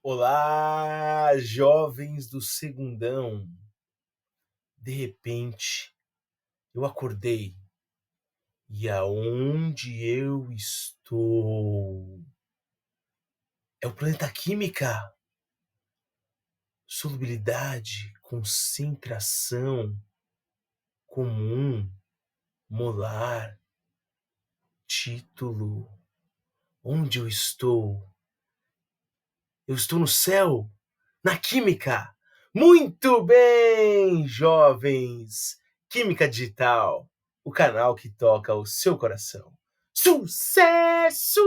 Olá, jovens do segundão. De repente, eu acordei e aonde eu estou? É o planeta Química. Solubilidade, concentração, comum, molar, título. Onde eu estou? Eu estou no céu, na Química. Muito bem, jovens! Química Digital, o canal que toca o seu coração. Sucesso!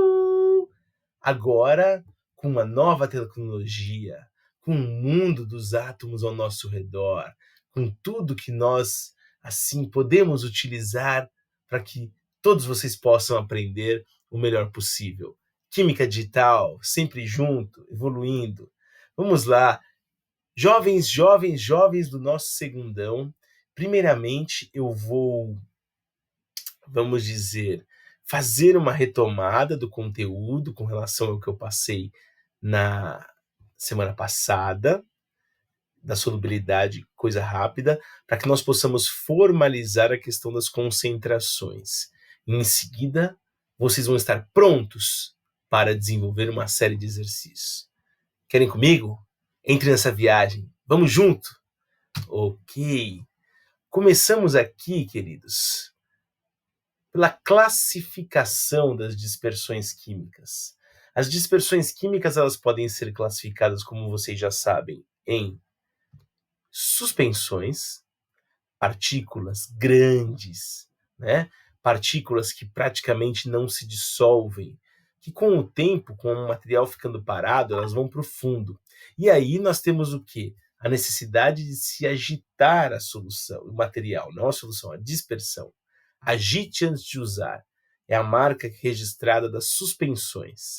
Agora, com uma nova tecnologia, com o mundo dos átomos ao nosso redor, com tudo que nós, assim, podemos utilizar para que todos vocês possam aprender o melhor possível. Química Digital, sempre junto, evoluindo. Vamos lá. Jovens, jovens, jovens do nosso segundão, primeiramente eu vou, vamos dizer, fazer uma retomada do conteúdo com relação ao que eu passei na semana passada, da solubilidade, coisa rápida, para que nós possamos formalizar a questão das concentrações. Em seguida, vocês vão estar prontos para desenvolver uma série de exercícios. Querem comigo? Entre nessa viagem. Vamos junto? Ok. Começamos aqui, queridos, pela classificação das dispersões químicas. As dispersões químicas, elas podem ser classificadas, como vocês já sabem, em suspensões, partículas grandes, né? Partículas que praticamente não se dissolvem, que com o tempo, com o material ficando parado, elas vão para o fundo. E aí nós temos o quê? A necessidade de se agitar a solução, o material, não a solução, a dispersão. Agite antes de usar. É a marca registrada das suspensões.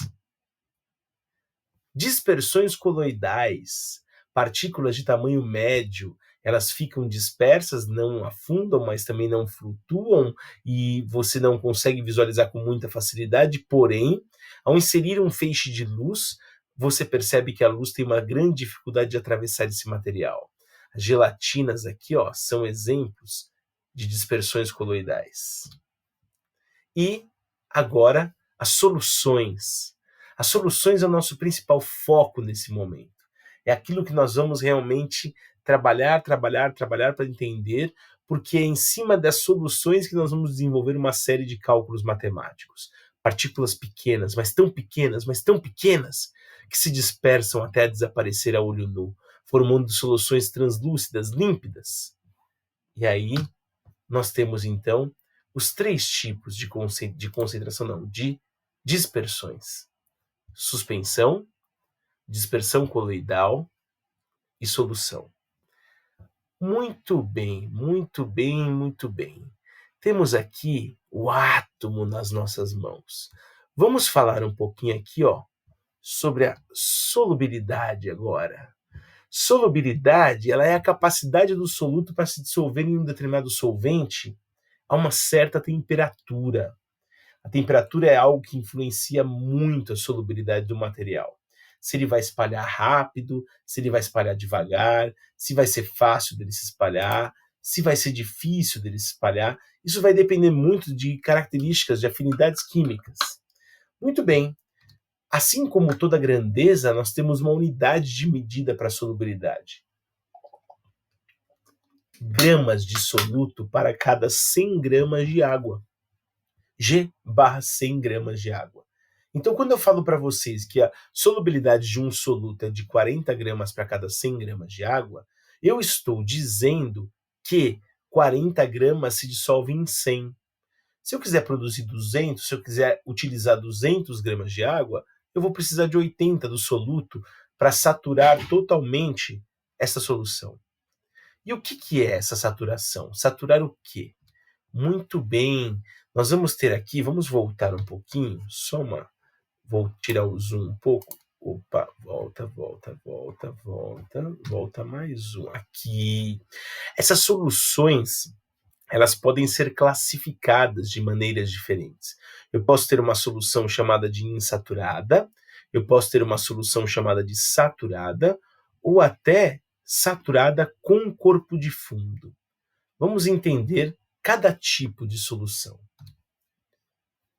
Dispersões coloidais, partículas de tamanho médio, elas ficam dispersas, não afundam, mas também não flutuam e você não consegue visualizar com muita facilidade, porém, ao inserir um feixe de luz, você percebe que a luz tem uma grande dificuldade de atravessar esse material. As gelatinas aqui, ó, são exemplos de dispersões coloidais. E agora, as soluções. As soluções é o nosso principal foco nesse momento. É aquilo que nós vamos realmente trabalhar para entender, porque é em cima das soluções que nós vamos desenvolver uma série de cálculos matemáticos. Partículas pequenas, mas tão pequenas, que se dispersam até desaparecer a olho nu, formando soluções translúcidas, límpidas. E aí, nós temos então os três tipos de concentração, não, de dispersões: suspensão, dispersão coloidal e solução. Muito bem, muito bem, muito bem. Temos aqui o átomo nas nossas mãos. Vamos falar um pouquinho aqui, ó, sobre a solubilidade agora. Solubilidade, ela é a capacidade do soluto para se dissolver em um determinado solvente a uma certa temperatura. A temperatura é algo que influencia muito a solubilidade do material. Se ele vai espalhar rápido, se ele vai espalhar devagar, se vai ser fácil dele se espalhar, se vai ser difícil dele se espalhar. Isso vai depender muito de características, de afinidades químicas. Muito bem. Assim como toda grandeza, nós temos uma unidade de medida para a solubilidade. Gramas de soluto para cada 100 gramas de água. G/100 gramas de água. Então, quando eu falo para vocês que a solubilidade de um soluto é de 40 gramas para cada 100 gramas de água, eu estou dizendo que 40 gramas se dissolvem em 100. Se eu quiser produzir 200, se eu quiser utilizar 200 gramas de água, eu vou precisar de 80 do soluto para saturar totalmente essa solução. E o que é essa saturação? Saturar o quê? Muito bem, nós vamos ter aqui, vamos voltar um pouquinho, vou tirar o zoom um pouco. Opa, volta mais um. Aqui. Essas soluções, elas podem ser classificadas de maneiras diferentes. Eu posso ter uma solução chamada de insaturada, eu posso ter uma solução chamada de saturada, ou até saturada com corpo de fundo. Vamos entender cada tipo de solução.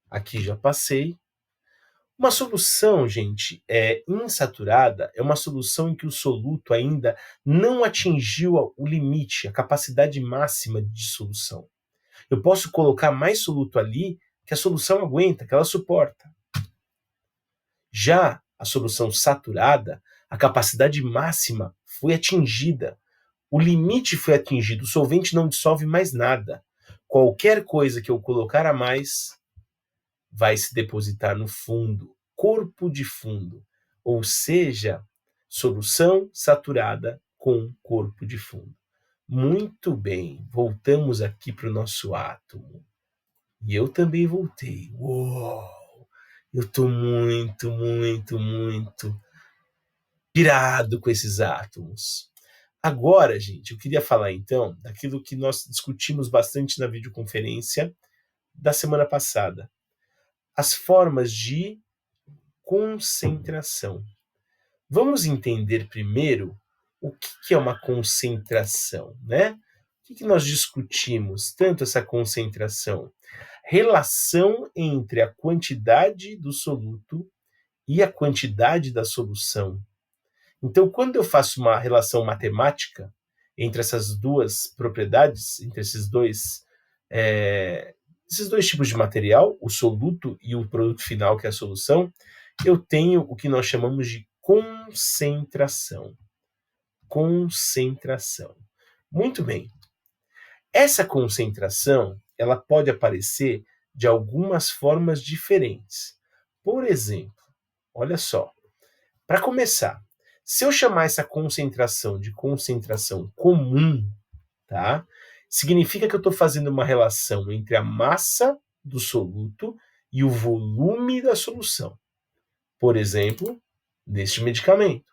Aqui já passei. Uma solução, gente, insaturada é uma solução em que o soluto ainda não atingiu o limite, a capacidade máxima de dissolução. Eu posso colocar mais soluto ali que a solução aguenta, que ela suporta. Já a solução saturada, a capacidade máxima foi atingida. O limite foi atingido, o solvente não dissolve mais nada. Qualquer coisa que eu colocar a mais vai se depositar no fundo, corpo de fundo, ou seja, solução saturada com corpo de fundo. Muito bem, voltamos aqui para o nosso átomo. E eu também voltei. Uou! Eu estou muito, muito, muito pirado com esses átomos. Agora, gente, eu queria falar então daquilo que nós discutimos bastante na videoconferência da semana passada. As formas de concentração. Vamos entender primeiro o que é uma concentração, né? O que nós discutimos tanto essa concentração? Relação entre a quantidade do soluto e a quantidade da solução. Então, quando eu faço uma relação matemática entre essas duas propriedades, entre esses dois tipos de material, o soluto e o produto final, que é a solução, eu tenho o que nós chamamos de concentração. Concentração. Muito bem. Essa concentração, ela pode aparecer de algumas formas diferentes. Por exemplo, olha só, para começar, se eu chamar essa concentração de concentração comum, tá? Significa que eu estou fazendo uma relação entre a massa do soluto e o volume da solução. Por exemplo, neste medicamento,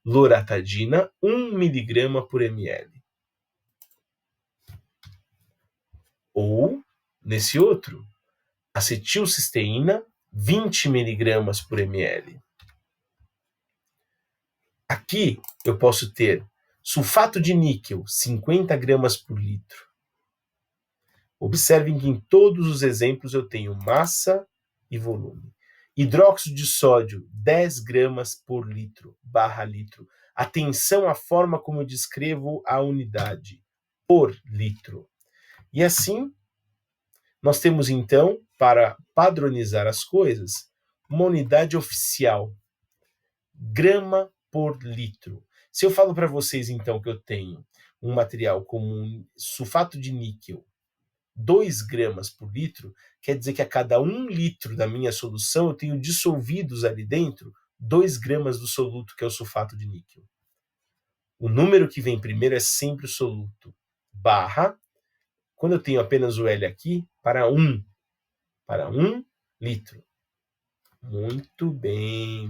loratadina, 1 mg por ml. Ou, nesse outro, acetilcisteína, 20 mg por ml. Aqui eu posso ter sulfato de níquel, 50 gramas por litro. Observem que em todos os exemplos eu tenho massa e volume. Hidróxido de sódio, 10 gramas por litro, /litro. Atenção à forma como eu descrevo a unidade, por litro. E assim, nós temos então, para padronizar as coisas, uma unidade oficial, grama por litro. Se eu falo para vocês então que eu tenho um material como sulfato de níquel, 2 gramas por litro, quer dizer que a cada 1 litro da minha solução eu tenho dissolvidos ali dentro 2 gramas do soluto, que é o sulfato de níquel. O número que vem primeiro é sempre o soluto, barra, quando eu tenho apenas o L aqui, para 1 litro. Muito bem,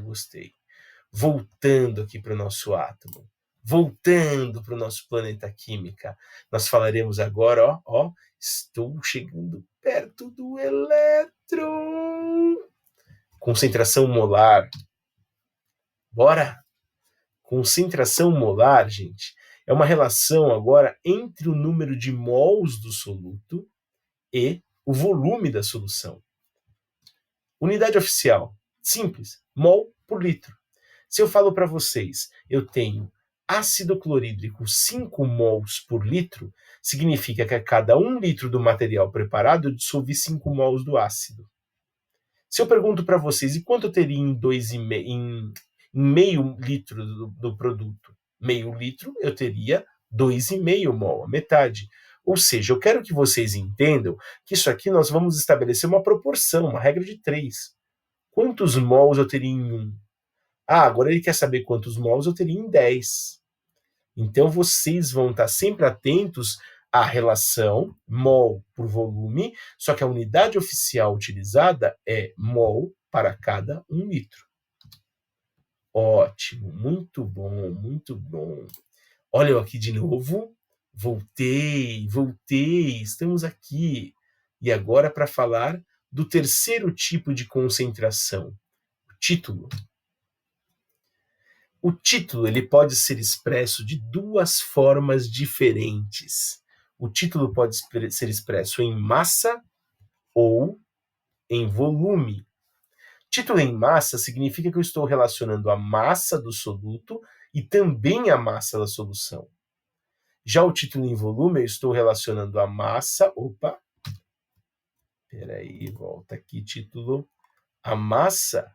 gostei. Voltando aqui para o nosso átomo, voltando para o nosso planeta química, nós falaremos agora, estou chegando perto do elétron. Concentração molar. Bora? Concentração molar, gente, é uma relação agora entre o número de mols do soluto e o volume da solução. Unidade oficial, simples, mol por litro. Se eu falo para vocês, eu tenho ácido clorídrico 5 mols por litro, significa que a cada 1 litro do material preparado, eu dissolvi 5 mols do ácido. Se eu pergunto para vocês, e quanto eu teria em meio litro do produto? Meio litro, eu teria 2,5 mol, a metade. Ou seja, eu quero que vocês entendam que isso aqui nós vamos estabelecer uma proporção, uma regra de 3. Quantos mols eu teria em 1? Agora ele quer saber quantos mols eu teria em 10. Então vocês vão estar sempre atentos à relação mol por volume, só que a unidade oficial utilizada é mol para cada 1 litro. Ótimo, muito bom, muito bom. Olha eu aqui de novo. Voltei, estamos aqui. E agora para falar do terceiro tipo de concentração, o título. O título ele pode ser expresso de duas formas diferentes. O título pode ser expresso em massa ou em volume. Título em massa significa que eu estou relacionando a massa do soluto e também a massa da solução. Já o título em volume, eu estou relacionando a massa. Opa! Peraí, volta aqui, título. A massa.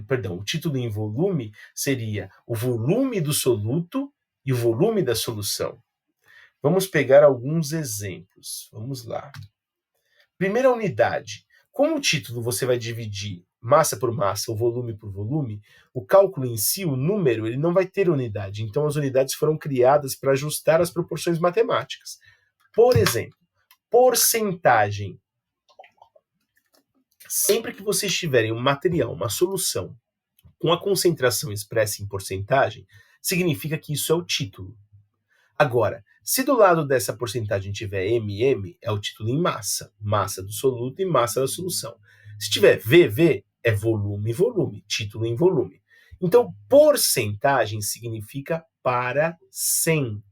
Perdão, o título em volume seria o volume do soluto e o volume da solução. Vamos pegar alguns exemplos. Vamos lá. Primeira unidade. Como o título você vai dividir massa por massa, ou volume por volume, o cálculo em si, o número, ele não vai ter unidade. Então, as unidades foram criadas para ajustar as proporções matemáticas. Por exemplo, porcentagem. Sempre que vocês tiverem um material, uma solução, com a concentração expressa em porcentagem, significa que isso é o título. Agora, se do lado dessa porcentagem tiver MM, é o título em massa, massa do soluto e massa da solução. Se tiver VV, é volume, volume, título em volume. Então, porcentagem significa para 100.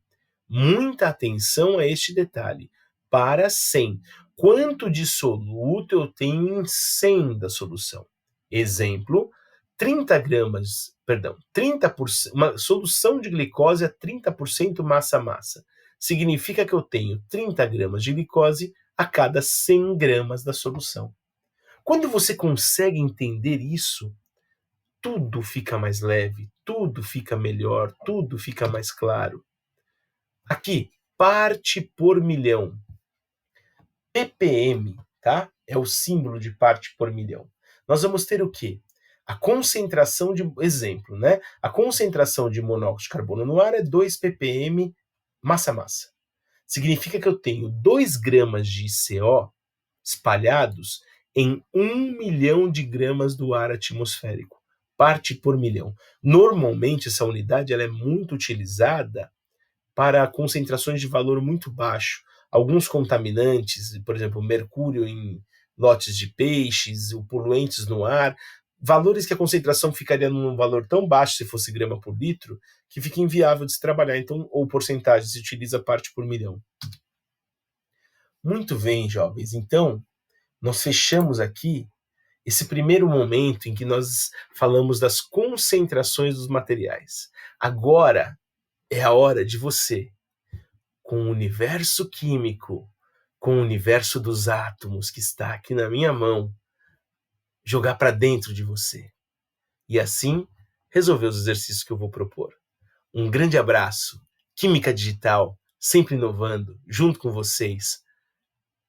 Muita atenção a este detalhe. Para 100. Quanto de soluto eu tenho em 100 da solução? Exemplo, 30%, uma solução de glicose a 30% massa-massa. Significa que eu tenho 30 gramas de glicose a cada 100 gramas da solução. Quando você consegue entender isso, tudo fica mais leve, tudo fica melhor, tudo fica mais claro. Aqui, parte por milhão. ppm, tá? É o símbolo de parte por milhão. Nós vamos ter o quê? A concentração de, exemplo, né? A concentração de monóxido de carbono no ar é 2 ppm massa-massa. Significa que eu tenho 2 gramas de CO espalhados em 1 milhão de gramas do ar atmosférico. Parte por milhão. Normalmente, essa unidade ela é muito utilizada para concentrações de valor muito baixo. Alguns contaminantes, por exemplo, mercúrio em lotes de peixes, ou poluentes no ar, valores que a concentração ficaria num valor tão baixo se fosse grama por litro, que fica inviável de se trabalhar. Então, ou porcentagem, se utiliza parte por milhão. Muito bem, jovens. Então, nós fechamos aqui esse primeiro momento em que nós falamos das concentrações dos materiais. Agora é a hora de você, com o universo químico, com o universo dos átomos que está aqui na minha mão, jogar para dentro de você. E assim, resolver os exercícios que eu vou propor. Um grande abraço. Química Digital, sempre inovando, junto com vocês.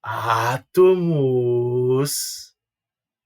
Átomos!